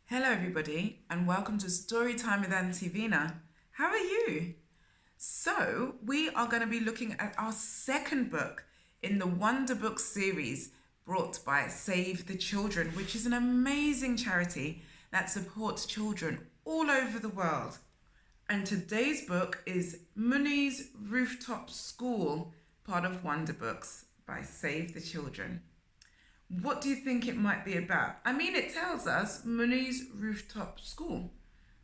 Hello, everybody, and welcome to Storytime with Auntie Vina. How are you? So, we are going to be looking at our second book in the Wonderbooks series brought by Save the Children, which is an amazing charity that supports children all over the world. And today's book is Munni's Rooftop School, part of Wonderbooks by Save the Children. What do you think it might be about? I mean, it tells us Munni's Rooftop School.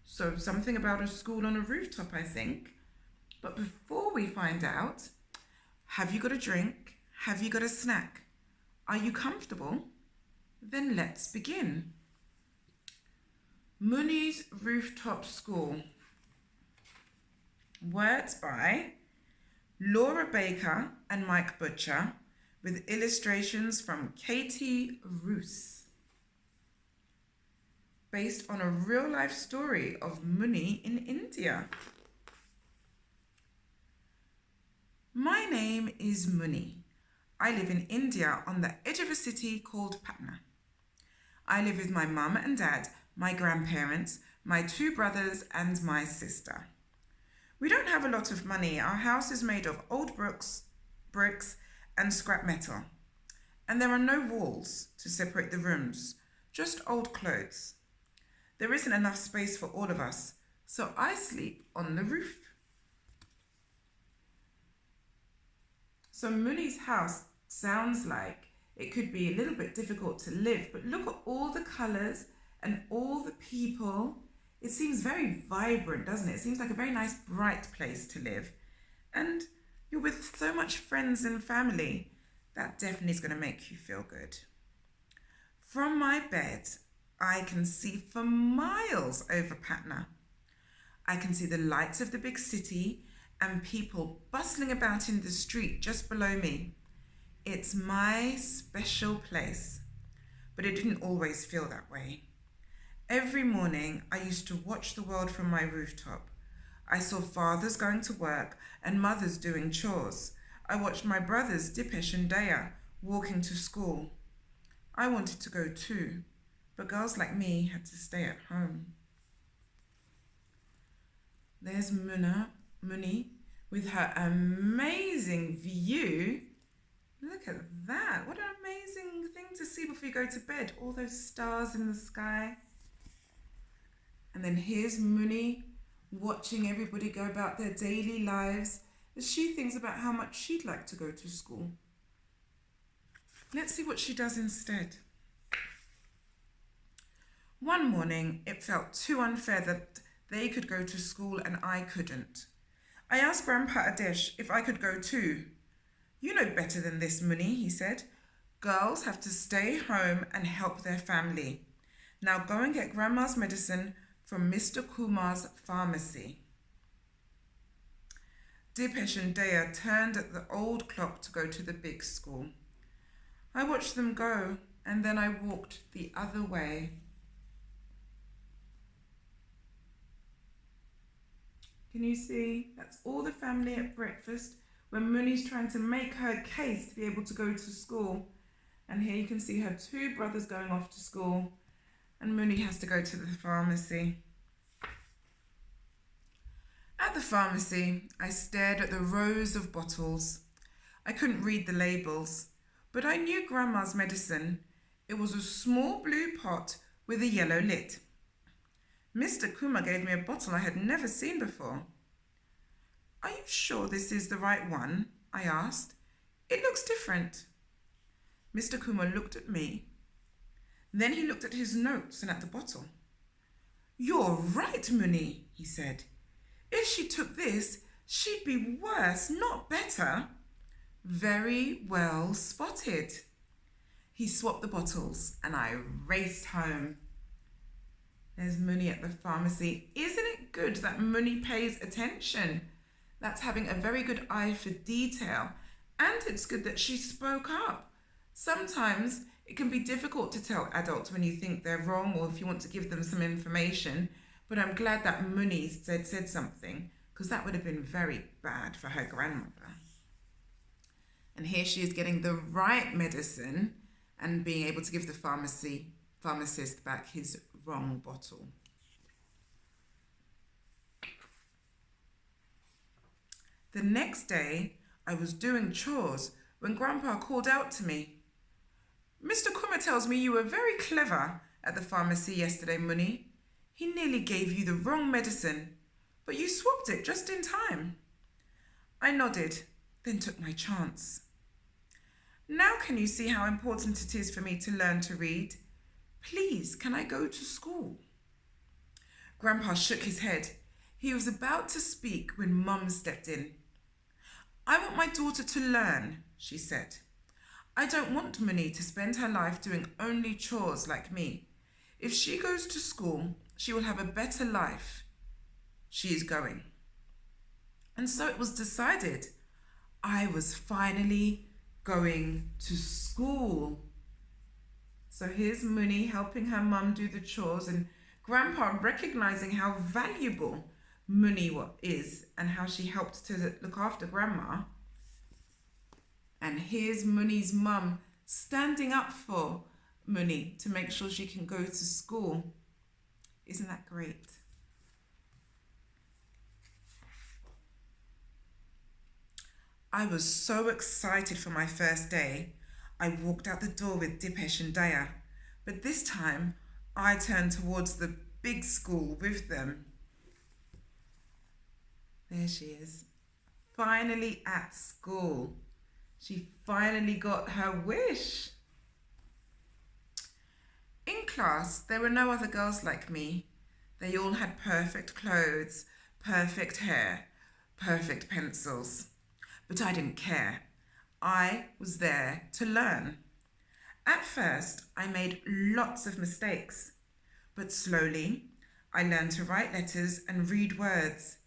So something about a school on a rooftop, I think. But before we find out, have you got a drink? Have you got a snack? Are you comfortable? Then let's begin. Munni's Rooftop School. Words by Laura Baker and Mike Butcher, with illustrations from Katie Roos. Based on a real-life story of Munni in India. My name is Munni. I live in India on the edge of a city called Patna. I live with my mum and dad, my grandparents, my two brothers and my sister. We don't have a lot of money. Our house is made of old bricks and scrap metal. And there are no walls to separate the rooms, just old clothes. There isn't enough space for all of us, so I sleep on the roof. So Munni's house sounds like it could be a little bit difficult to live, but look at all the colours and all the people. It seems very vibrant, doesn't it? It seems like a very nice, bright place to live. And you're with so much friends and family. That definitely is going to make you feel good. From my bed, I can see for miles over Patna. I can see the lights of the big city and people bustling about in the street just below me. It's my special place, but it didn't always feel that way. Every morning, I used to watch the world from my rooftop. I saw fathers going to work and mothers doing chores. I watched my brothers Dipesh and Daya walking to school. I wanted to go too, but girls like me had to stay at home. There's Munni with her amazing view. Look at that. What an amazing thing to see before you go to bed. All those stars in the sky. And then here's Munni watching everybody go about their daily lives as she thinks about how much she'd like to go to school. Let's see what she does instead. One morning, it felt too unfair that they could go to school and I couldn't. I asked Grandpa Adesh if I could go too. You know better than this, Munni, he said. Girls have to stay home and help their family. Now go and get Grandma's medicine from Mr. Kumar's pharmacy. Dipesh and Daya turned at the old clock to go to the big school. I watched them go, and then I walked the other way. Can you see? That's all the family at breakfast when Munni's trying to make her case to be able to go to school. And here you can see her two brothers going off to school, and Munni has to go to the pharmacy. At the pharmacy, I stared at the rows of bottles. I couldn't read the labels, but I knew Grandma's medicine. It was a small blue pot with a yellow lid. Mr. Kumar gave me a bottle I had never seen before. Are you sure this is the right one? I asked. It looks different. Mr. Kumar looked at me. Then he looked at his notes and at the bottle. You're right, Munni, he said. If she took this, she'd be worse, not better. Very well spotted. He swapped the bottles and I raced home. There's Munni at the pharmacy. Isn't it good that Munni pays attention? That's having a very good eye for detail. And it's good that she spoke up. Sometimes it can be difficult to tell adults when you think they're wrong or if you want to give them some information. But I'm glad that Munni said something, because that would have been very bad for her grandmother. And here she is getting the right medicine and being able to give the pharmacist back his wrong bottle. The next day, I was doing chores when Grandpa called out to me. Mr. Kummer tells me you were very clever at the pharmacy yesterday, Munni. He nearly gave you the wrong medicine, but you swapped it just in time. I nodded, then took my chance. Now can you see how important it is for me to learn to read? Please, can I go to school? Grandpa shook his head. He was about to speak when Mum stepped in. I want my daughter to learn, she said. I don't want Munni to spend her life doing only chores like me. If she goes to school, she will have a better life. She is going. And so it was decided. I was finally going to school. So here's Munni helping her mum do the chores and Grandpa recognizing how valuable Munni is and how she helped to look after Grandma. And here's Munni's mum standing up for Munni to make sure she can go to school. Isn't that great? I was so excited for my first day. I walked out the door with Dipesh and Daya, but this time I turned towards the big school with them. There she is, finally at school. She finally got her wish. In class, there were no other girls like me. They all had perfect clothes, perfect hair, perfect pencils. But I didn't care. I was there to learn. At first, I made lots of mistakes, but slowly, I learned to write letters and read words.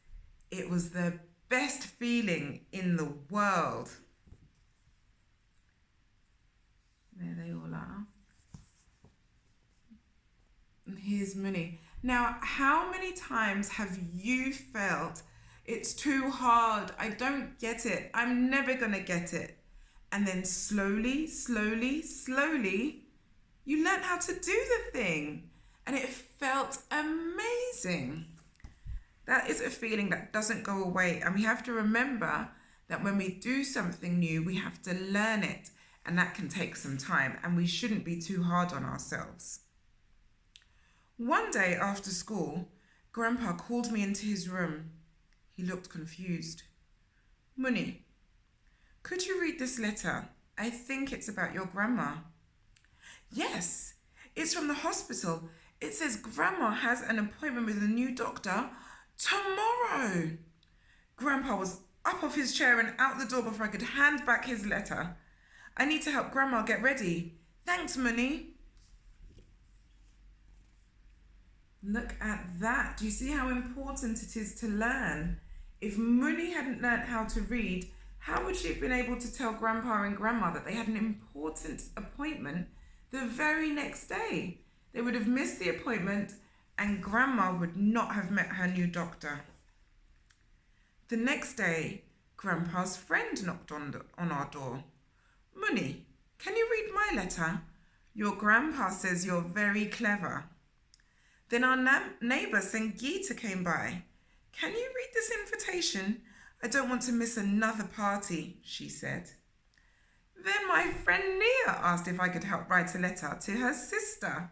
It was the best feeling in the world. There they all are. And here's Munni. Now, how many times have you felt it's too hard, I don't get it, I'm never gonna get it? And then slowly, you learn how to do the thing. And it felt amazing. That is a feeling that doesn't go away. And we have to remember that when we do something new, we have to learn it. And that can take some time. And we shouldn't be too hard on ourselves. One day after school, Grandpa called me into his room. He looked confused. Munni, could you read this letter? I think it's about your grandma. Yes, it's from the hospital. It says Grandma has an appointment with a new doctor tomorrow. Grandpa was up off his chair and out the door before I could hand back his letter. I need to help Grandma get ready. Thanks, Munni. Look at that. Do you see how important it is to learn? If Munni hadn't learnt how to read, how would she have been able to tell Grandpa and Grandma that they had an important appointment the very next day? They would have missed the appointment and Grandma would not have met her new doctor. The next day, Grandpa's friend knocked on our door. Munni, can you read my letter? Your grandpa says you're very clever. Then our neighbour Sangeeta came by. Can you read this invitation? I don't want to miss another party, she said. Then my friend Nia asked if I could help write a letter to her sister.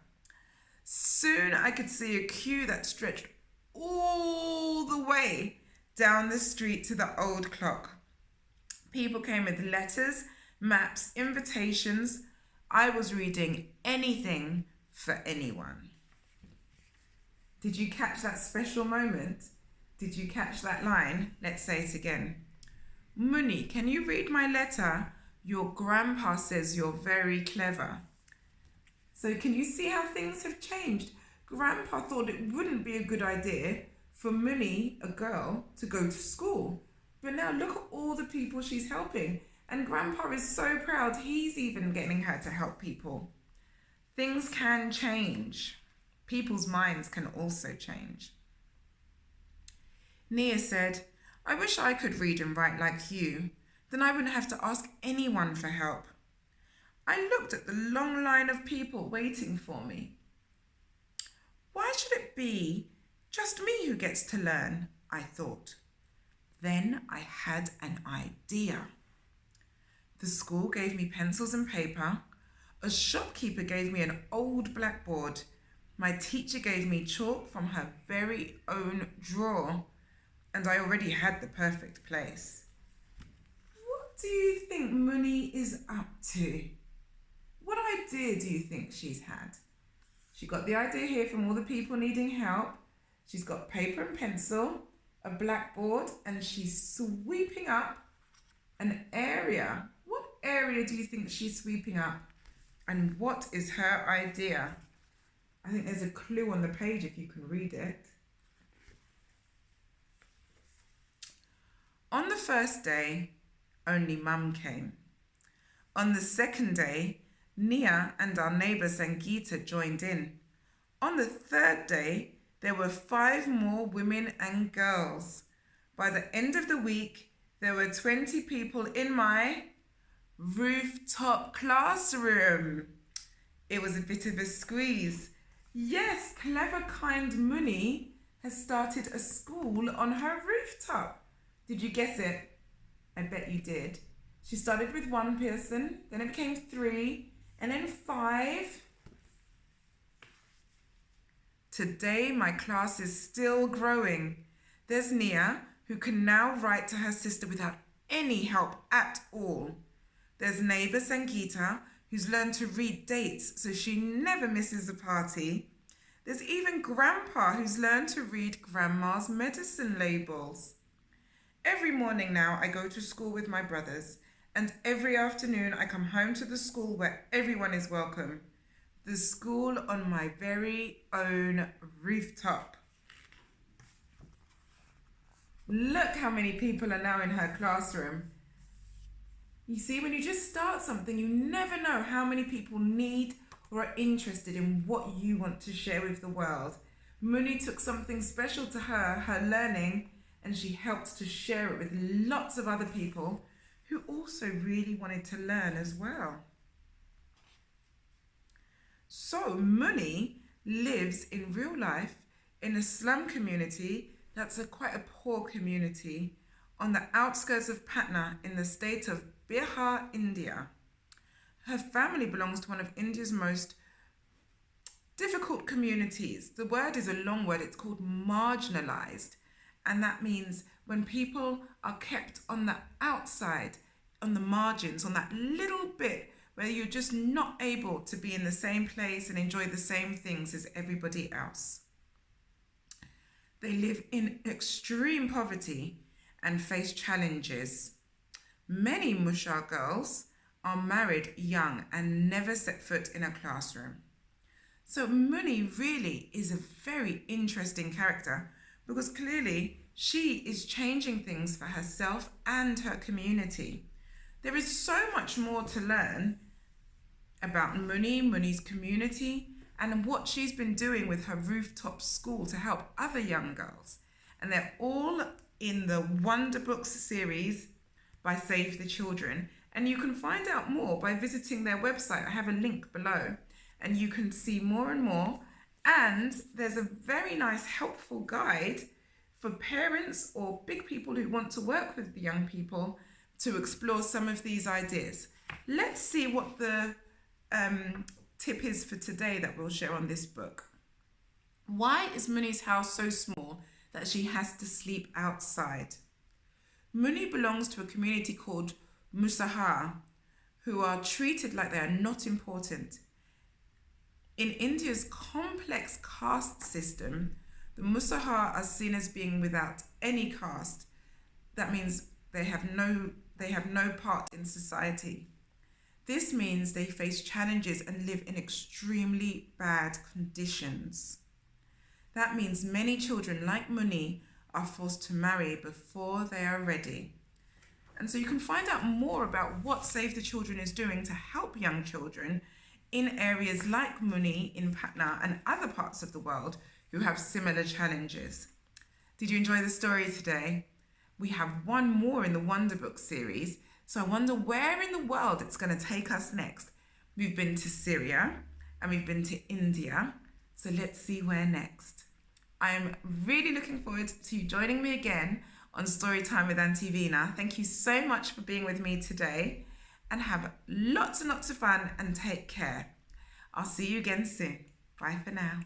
Soon I could see a queue that stretched all the way down the street to the old clock. People came with letters, maps, invitations. I was reading anything for anyone. Did you catch that special moment? Did you catch that line? Let's say it again. Munni, can you read my letter? Your grandpa says you're very clever. So can you see how things have changed? Grandpa thought it wouldn't be a good idea for Munni, a girl, to go to school. But now look at all the people she's helping. And Grandpa is so proud he's even getting her to help people. Things can change. People's minds can also change. Nia said, I wish I could read and write like you. Then I wouldn't have to ask anyone for help. I looked at the long line of people waiting for me. Why should it be just me who gets to learn? I thought. Then I had an idea. The school gave me pencils and paper. A shopkeeper gave me an old blackboard. My teacher gave me chalk from her very own drawer. And I already had the perfect place. What do you think Munni is up to? What idea do you think she's had? She got the idea here from all the people needing help. She's got paper and pencil, a blackboard, and she's sweeping up an area. What area do you think she's sweeping up? And what is her idea? I think there's a clue on the page if you can read it. On the first day, only Mum came. On the second day, Nia and our neighbour Sangeeta joined in. On the third day, there were 5 more women and girls. By the end of the week, there were 20 people in my rooftop classroom. It was a bit of a squeeze. Yes, clever, kind Munni has started a school on her rooftop. Did you guess it? I bet you did. She started with 1 person, then it became 3, and then 5. Today, my class is still growing. There's Nia, who can now write to her sister without any help at all. There's neighbour Sangeeta, who's learned to read dates so she never misses a party. There's even Grandpa, who's learned to read Grandma's medicine labels. Every morning now, I go to school with my brothers, and every afternoon I come home to the school where everyone is welcome. The school on my very own rooftop. Look how many people are now in her classroom. You see, when you just start something, you never know how many people need or are interested in what you want to share with the world. Munni took something special to her learning, and she helped to share it with lots of other people who also really wanted to learn as well. So Munni lives in real life in a slum community that's quite a poor community on the outskirts of Patna in the state of Bihar, India. Her family belongs to one of India's most difficult communities. The word is a long word, it's called marginalized. And that means when people are kept on the outside, on the margins, on that little bit where you're just not able to be in the same place and enjoy the same things as everybody else. They live in extreme poverty and face challenges. Many Musha girls are married young and never set foot in a classroom. So Munni really is a very interesting character because clearly she is changing things for herself and her community. There is so much more to learn about Munni's community, and what she's been doing with her rooftop school to help other young girls. And they're all in the Wonderbooks series by Save the Children. And you can find out more by visiting their website. I have a link below, and you can see more and more. And there's a very nice helpful guide for parents or big people who want to work with the young people to explore some of these ideas. Let's see what the tip is for today that we'll share on this book. Why is Munni's house so small that she has to sleep outside? Munni belongs to a community called Musahar, who are treated like they are not important. In India's complex caste system, the Musahar are seen as being without any caste. That means they have no part in society. This means they face challenges and live in extremely bad conditions. That means many children like Munni are forced to marry before they are ready. And so you can find out more about what Save the Children is doing to help young children in areas like Munni in Patna and other parts of the world who have similar challenges. Did you enjoy the story today? We have one more in the Wonderbooks series, so I wonder where in the world it's going to take us next. We've been to Syria and we've been to India. So let's see where next. I am really looking forward to you joining me again on Storytime with Auntie Vina. Thank you so much for being with me today, and have lots and lots of fun and take care. I'll see you again soon. Bye for now.